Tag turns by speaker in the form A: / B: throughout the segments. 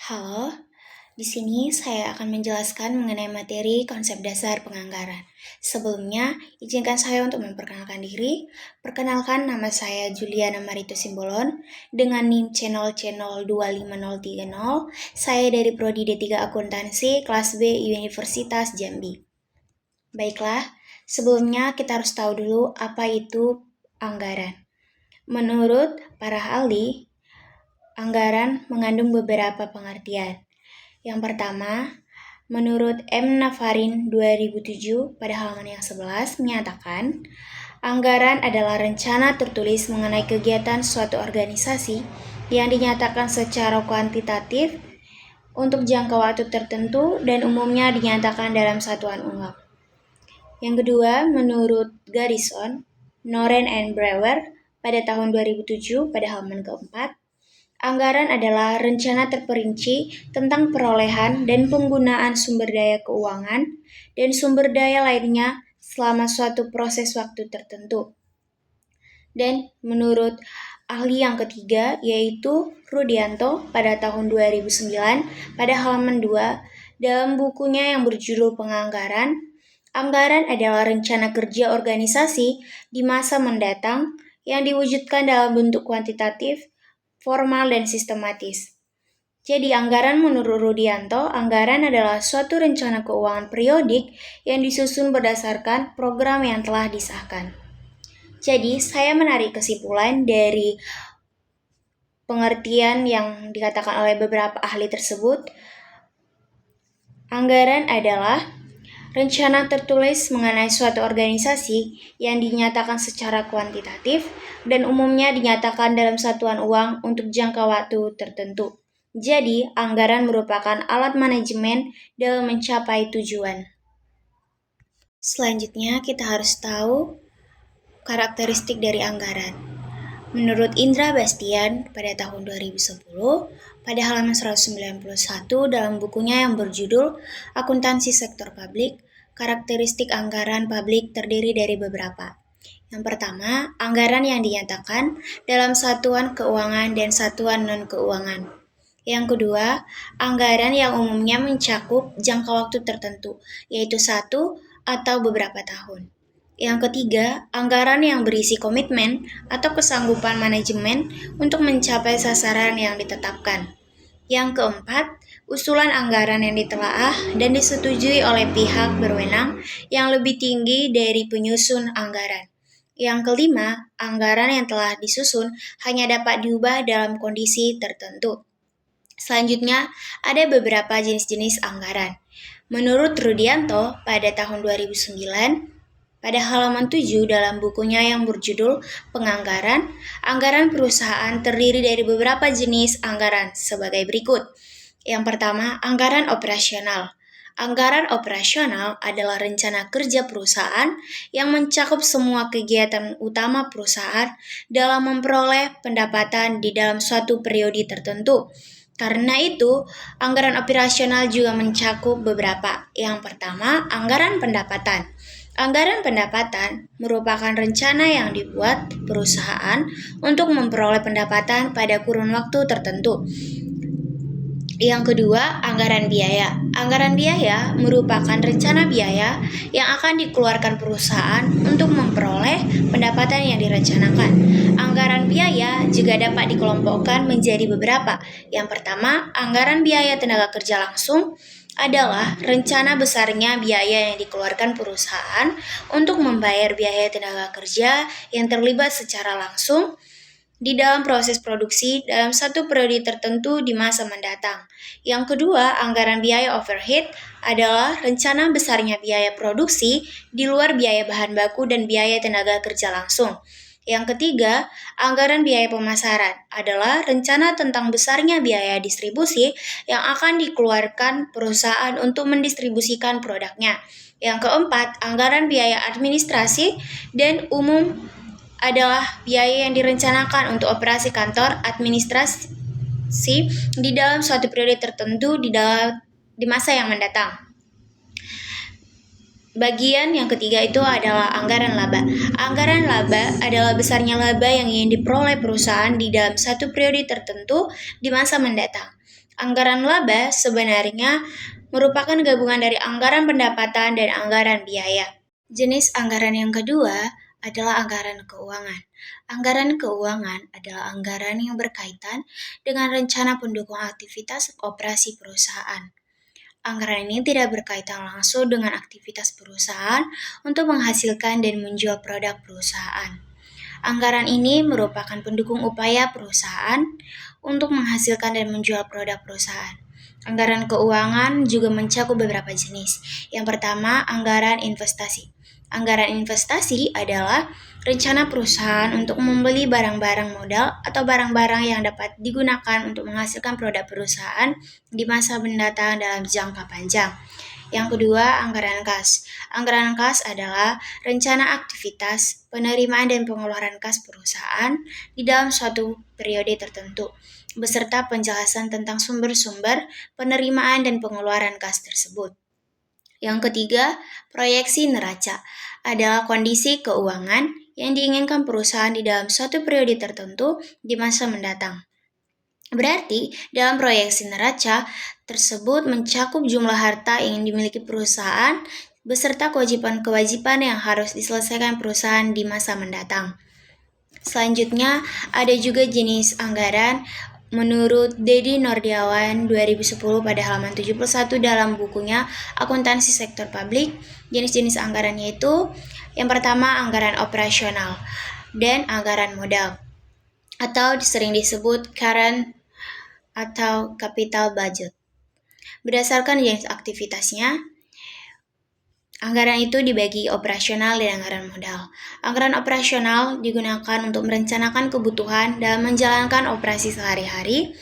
A: Halo, di sini saya akan menjelaskan mengenai materi konsep dasar penganggaran. Sebelumnya, izinkan saya untuk memperkenalkan diri. Perkenalkan, nama saya Juliana Marito Simbolon dengan NIM C0C025030. Saya dari Prodi D3 Akuntansi kelas B Universitas Jambi. Baiklah, sebelumnya kita harus tahu dulu apa itu anggaran. Menurut para ahli, anggaran mengandung beberapa pengertian. Yang pertama, menurut M. Navarin 2007 pada halaman yang 11 menyatakan, anggaran adalah rencana tertulis mengenai kegiatan suatu organisasi yang dinyatakan secara kuantitatif untuk jangka waktu tertentu dan umumnya dinyatakan dalam satuan uang. Yang kedua, menurut Garrison, Noren and Brewer pada tahun 2007 pada halaman keempat, anggaran adalah rencana terperinci tentang perolehan dan penggunaan sumber daya keuangan dan sumber daya lainnya selama suatu proses waktu tertentu. Dan menurut ahli yang ketiga, yaitu Rudianto pada tahun 2009 pada halaman 2 dalam bukunya yang berjudul Penganggaran, anggaran adalah rencana kerja organisasi di masa mendatang yang diwujudkan dalam bentuk kuantitatif, formal, dan sistematis. Jadi anggaran menurut Rudianto, anggaran adalah suatu rencana keuangan periodik yang disusun berdasarkan program yang telah disahkan. Jadi saya menarik kesimpulan dari pengertian yang dikatakan oleh beberapa ahli tersebut. Anggaran adalah rencana tertulis mengenai suatu organisasi yang dinyatakan secara kuantitatif dan umumnya dinyatakan dalam satuan uang untuk jangka waktu tertentu. Jadi, anggaran merupakan alat manajemen dalam mencapai tujuan. Selanjutnya, kita harus tahu karakteristik dari anggaran. Menurut Indra Bastian pada tahun 2010, pada halaman 191 dalam bukunya yang berjudul Akuntansi Sektor Publik, karakteristik anggaran publik terdiri dari beberapa. Yang pertama, anggaran yang dinyatakan dalam satuan keuangan dan satuan non-keuangan. Yang kedua, anggaran yang umumnya mencakup jangka waktu tertentu, yaitu 1 atau beberapa tahun. Yang ketiga, anggaran yang berisi komitmen atau kesanggupan manajemen untuk mencapai sasaran yang ditetapkan. Yang keempat, usulan anggaran yang ditelaah dan disetujui oleh pihak berwenang yang lebih tinggi dari penyusun anggaran. Yang kelima, anggaran yang telah disusun hanya dapat diubah dalam kondisi tertentu. Selanjutnya, ada beberapa jenis-jenis anggaran. Menurut Rudianto, pada tahun 2009, pada halaman 7 dalam bukunya yang berjudul Penganggaran, anggaran perusahaan terdiri dari beberapa jenis anggaran sebagai berikut. Yang pertama, anggaran operasional. Anggaran operasional adalah rencana kerja perusahaan yang mencakup semua kegiatan utama perusahaan dalam memperoleh pendapatan di dalam suatu periode tertentu. Karena itu, anggaran operasional juga mencakup beberapa. Yang pertama, anggaran pendapatan. Anggaran pendapatan merupakan rencana yang dibuat perusahaan untuk memperoleh pendapatan pada kurun waktu tertentu. Yang kedua, anggaran biaya. Anggaran biaya merupakan rencana biaya yang akan dikeluarkan perusahaan untuk memperoleh pendapatan yang direncanakan. Anggaran biaya juga dapat dikelompokkan menjadi beberapa. Yang pertama, anggaran biaya tenaga kerja langsung adalah rencana besarnya biaya yang dikeluarkan perusahaan untuk membayar biaya tenaga kerja yang terlibat secara langsung di dalam proses produksi dalam satu periode tertentu di masa mendatang. Yang kedua, anggaran biaya overhead adalah rencana besarnya biaya produksi di luar biaya bahan baku dan biaya tenaga kerja langsung. Yang ketiga, anggaran biaya pemasaran adalah rencana tentang besarnya biaya distribusi yang akan dikeluarkan perusahaan untuk mendistribusikan produknya. Yang keempat, anggaran biaya administrasi dan umum adalah biaya yang direncanakan untuk operasi kantor administrasi di dalam suatu periode tertentu di masa yang mendatang. Bagian yang ketiga itu adalah anggaran laba. Anggaran laba adalah besarnya laba yang ingin diperoleh perusahaan di dalam satu periode tertentu di masa mendatang. Anggaran laba sebenarnya merupakan gabungan dari anggaran pendapatan dan anggaran biaya. Jenis anggaran yang kedua adalah anggaran keuangan. Anggaran keuangan adalah anggaran yang berkaitan dengan rencana pendukung aktivitas operasi perusahaan. Anggaran ini tidak berkaitan langsung dengan aktivitas perusahaan untuk menghasilkan dan menjual produk perusahaan. Anggaran ini merupakan pendukung upaya perusahaan untuk menghasilkan dan menjual produk perusahaan. Anggaran keuangan juga mencakup beberapa jenis. Yang pertama, anggaran investasi. Anggaran investasi adalah rencana perusahaan untuk membeli barang-barang modal atau barang-barang yang dapat digunakan untuk menghasilkan produk perusahaan di masa mendatang dalam jangka panjang. Yang kedua, anggaran kas. Anggaran kas adalah rencana aktivitas, penerimaan dan pengeluaran kas perusahaan di dalam suatu periode tertentu, beserta penjelasan tentang sumber-sumber penerimaan dan pengeluaran kas tersebut. Yang ketiga, proyeksi neraca adalah kondisi keuangan yang diinginkan perusahaan di dalam suatu periode tertentu di masa mendatang. Berarti, dalam proyeksi neraca tersebut mencakup jumlah harta yang dimiliki perusahaan beserta kewajiban-kewajiban yang harus diselesaikan perusahaan di masa mendatang. Selanjutnya, ada juga jenis anggaran menurut Dedi Nordiawan 2010 pada halaman 71 dalam bukunya Akuntansi Sektor Publik. Jenis-jenis anggaran yaitu yang pertama anggaran operasional dan anggaran modal atau sering disebut current atau capital budget. Berdasarkan jenis aktivitasnya, anggaran itu dibagi operasional dan anggaran modal. Anggaran operasional digunakan untuk merencanakan kebutuhan dalam menjalankan operasi sehari-hari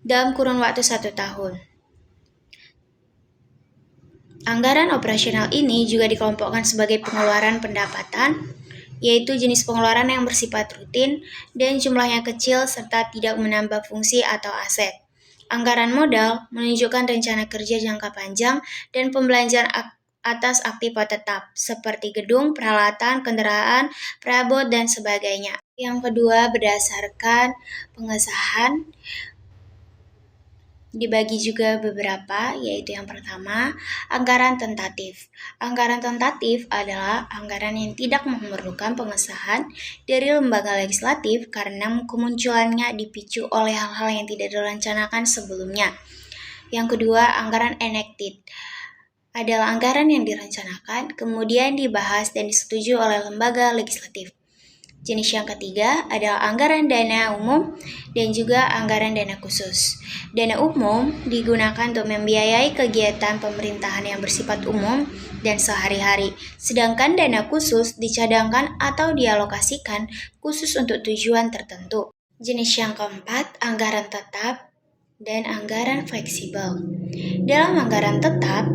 A: dalam kurun waktu 1 tahun. Anggaran operasional ini juga dikelompokkan sebagai pengeluaran pendapatan, yaitu jenis pengeluaran yang bersifat rutin dan jumlahnya kecil serta tidak menambah fungsi atau aset. Anggaran modal menunjukkan rencana kerja jangka panjang dan pembelanjaan atas aktiva tetap, seperti gedung, peralatan, kendaraan, perabot, dan sebagainya. Yang kedua, berdasarkan pengesahan, dibagi juga beberapa, yaitu yang pertama, anggaran tentatif. Anggaran tentatif adalah anggaran yang tidak memerlukan pengesahan dari lembaga legislatif karena kemunculannya dipicu oleh hal-hal yang tidak direncanakan sebelumnya. Yang kedua, anggaran enacted adalah anggaran yang direncanakan, kemudian dibahas dan disetujui oleh lembaga legislatif. Jenis yang ketiga adalah anggaran dana umum dan juga anggaran dana khusus. Dana umum digunakan untuk membiayai kegiatan pemerintahan yang bersifat umum dan sehari-hari, sedangkan dana khusus dicadangkan atau dialokasikan khusus untuk tujuan tertentu. Jenis yang keempat, anggaran tetap dan anggaran fleksibel. Dalam anggaran tetap,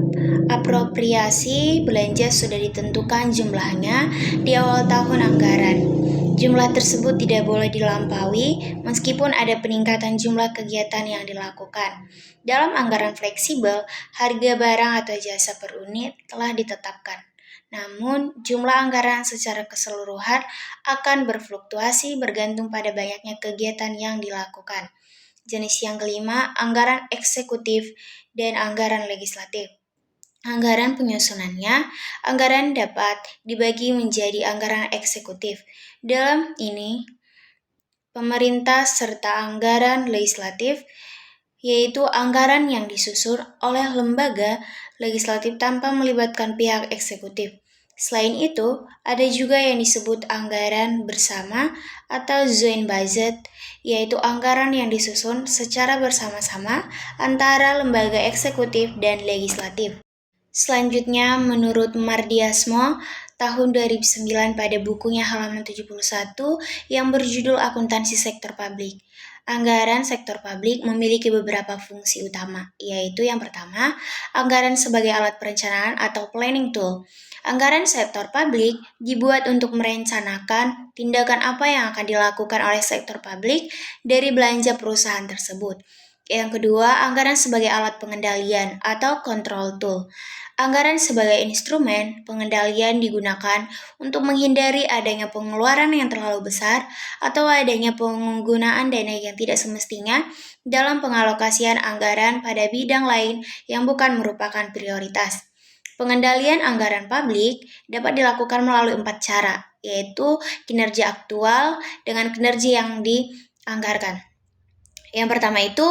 A: apropriasi belanja sudah ditentukan jumlahnya di awal tahun anggaran. Jumlah tersebut tidak boleh dilampaui meskipun ada peningkatan jumlah kegiatan yang dilakukan. Dalam anggaran fleksibel, harga barang atau jasa per unit telah ditetapkan. Namun, jumlah anggaran secara keseluruhan akan berfluktuasi bergantung pada banyaknya kegiatan yang dilakukan. Jenis yang kelima, anggaran eksekutif dan anggaran legislatif. Anggaran penyusunannya, anggaran dapat dibagi menjadi anggaran eksekutif. Dalam ini, pemerintah serta anggaran legislatif, yaitu anggaran yang disusun oleh lembaga legislatif tanpa melibatkan pihak eksekutif. Selain itu, ada juga yang disebut anggaran bersama atau joint budget, yaitu anggaran yang disusun secara bersama-sama antara lembaga eksekutif dan legislatif. Selanjutnya, menurut Mardiasmo, tahun 2009 pada bukunya halaman 71 yang berjudul Akuntansi Sektor Publik. Anggaran sektor publik memiliki beberapa fungsi utama, yaitu yang pertama, anggaran sebagai alat perencanaan atau planning tool. Anggaran sektor publik dibuat untuk merencanakan tindakan apa yang akan dilakukan oleh sektor publik dari belanja perusahaan tersebut. Yang kedua, anggaran sebagai alat pengendalian atau control tool. Anggaran sebagai instrumen pengendalian digunakan untuk menghindari adanya pengeluaran yang terlalu besar atau adanya penggunaan dana yang tidak semestinya dalam pengalokasian anggaran pada bidang lain yang bukan merupakan prioritas. Pengendalian anggaran publik dapat dilakukan melalui 4 cara, yaitu kinerja aktual dengan kinerja yang dianggarkan. Yang pertama itu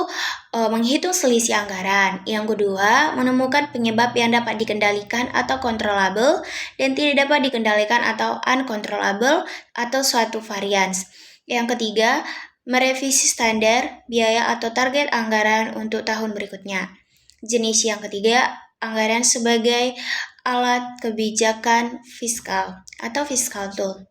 A: menghitung selisih anggaran. Yang kedua, menemukan penyebab yang dapat dikendalikan atau controllable dan tidak dapat dikendalikan atau uncontrollable atau suatu varians. Yang ketiga, merevisi standar, biaya atau target anggaran untuk tahun berikutnya. Jenis yang ketiga, anggaran sebagai alat kebijakan fiskal atau fiscal tool.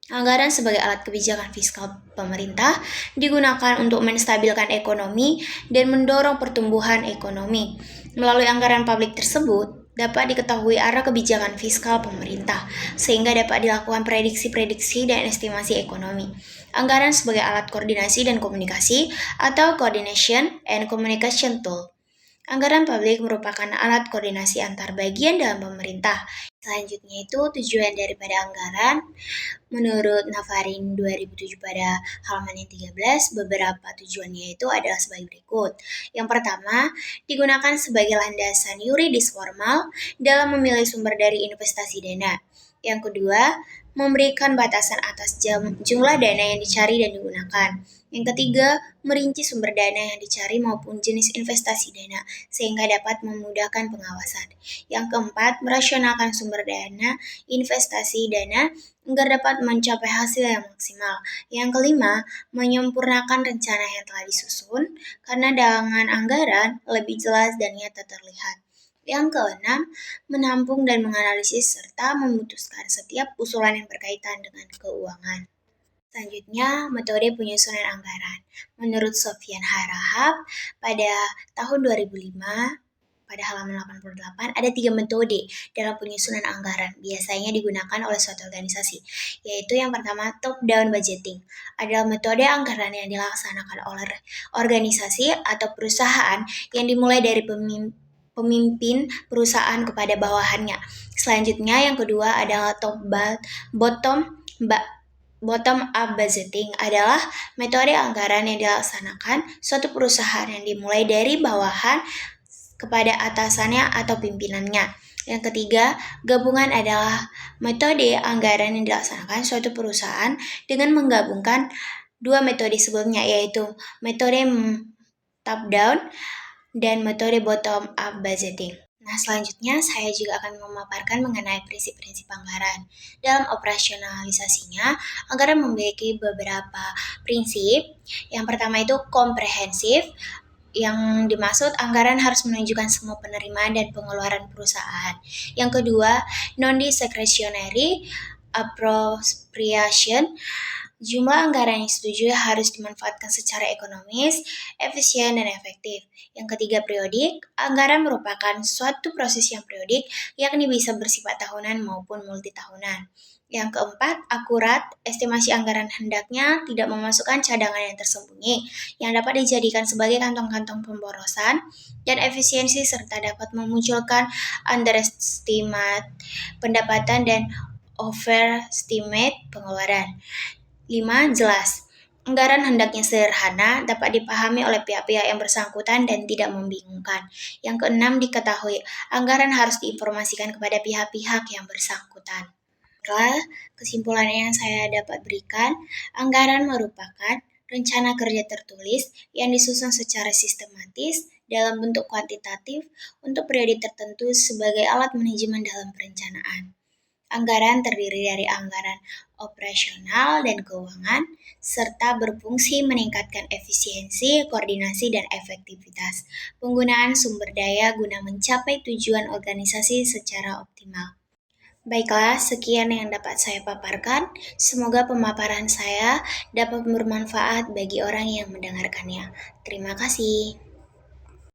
A: Anggaran sebagai alat kebijakan fiskal pemerintah digunakan untuk menstabilkan ekonomi dan mendorong pertumbuhan ekonomi. Melalui anggaran publik tersebut, dapat diketahui arah kebijakan fiskal pemerintah, sehingga dapat dilakukan prediksi-prediksi dan estimasi ekonomi. Anggaran sebagai alat koordinasi dan komunikasi atau Coordination and Communication Tool. Anggaran publik merupakan alat koordinasi antar bagian dalam pemerintah. Selanjutnya itu tujuan daripada anggaran. Menurut Navarin 2007 pada halaman yang 13, beberapa tujuannya itu adalah sebagai berikut. Yang pertama, digunakan sebagai landasan yuridis formal dalam memilih sumber dari investasi dana. Yang kedua, memberikan batasan atas jumlah dana yang dicari dan digunakan. Yang ketiga, merinci sumber dana yang dicari maupun jenis investasi dana, sehingga dapat memudahkan pengawasan. Yang keempat, merasionalkan sumber dana, investasi dana, agar dapat mencapai hasil yang maksimal. Yang kelima, menyempurnakan rencana yang telah disusun, karena dengan anggaran lebih jelas dan nyata terlihat. Yang keenam, menampung dan menganalisis serta memutuskan setiap usulan yang berkaitan dengan keuangan. Selanjutnya, metode penyusunan anggaran. Menurut Sofyan Harahap, pada tahun 2005, pada halaman 88, ada 3 metode dalam penyusunan anggaran biasanya digunakan oleh suatu organisasi, yaitu yang pertama top-down budgeting. Adalah metode anggaran yang dilaksanakan oleh organisasi atau perusahaan yang dimulai dari pemimpin perusahaan kepada bawahannya. Selanjutnya, yang kedua adalah bottom up budgeting adalah metode anggaran yang dilaksanakan suatu perusahaan yang dimulai dari bawahan kepada atasannya atau pimpinannya. Yang ketiga, gabungan adalah metode anggaran yang dilaksanakan suatu perusahaan dengan menggabungkan dua metode sebelumnya, yaitu metode top down dan metode bottom up budgeting. Nah, selanjutnya saya juga akan memaparkan mengenai prinsip-prinsip anggaran. Dalam operasionalisasinya, anggaran memiliki beberapa prinsip. Yang pertama itu komprehensif, yang dimaksud anggaran harus menunjukkan semua penerimaan dan pengeluaran perusahaan. Yang kedua, non-discretionary appropriation. Jumlah anggaran yang disetujui harus dimanfaatkan secara ekonomis, efisien, dan efektif. Yang ketiga, periodik. Anggaran merupakan suatu proses yang periodik, yakni bisa bersifat tahunan maupun multitahunan. Yang keempat, akurat. Estimasi anggaran hendaknya tidak memasukkan cadangan yang tersembunyi, yang dapat dijadikan sebagai kantong-kantong pemborosan, dan efisiensi serta dapat memunculkan underestimate pendapatan dan overestimate pengeluaran. 5. Jelas. Anggaran hendaknya sederhana, dapat dipahami oleh pihak-pihak yang bersangkutan dan tidak membingungkan. Yang keenam, diketahui. Anggaran harus diinformasikan kepada pihak-pihak yang bersangkutan. Setelah kesimpulan yang saya dapat berikan, anggaran merupakan rencana kerja tertulis yang disusun secara sistematis dalam bentuk kuantitatif untuk periode tertentu sebagai alat manajemen dalam perencanaan. Anggaran terdiri dari anggaran operasional dan keuangan, serta berfungsi meningkatkan efisiensi, koordinasi, dan efektivitas penggunaan sumber daya guna mencapai tujuan organisasi secara optimal. Baiklah, sekian yang dapat saya paparkan. Semoga pemaparan saya dapat bermanfaat bagi orang yang mendengarkannya. Terima kasih.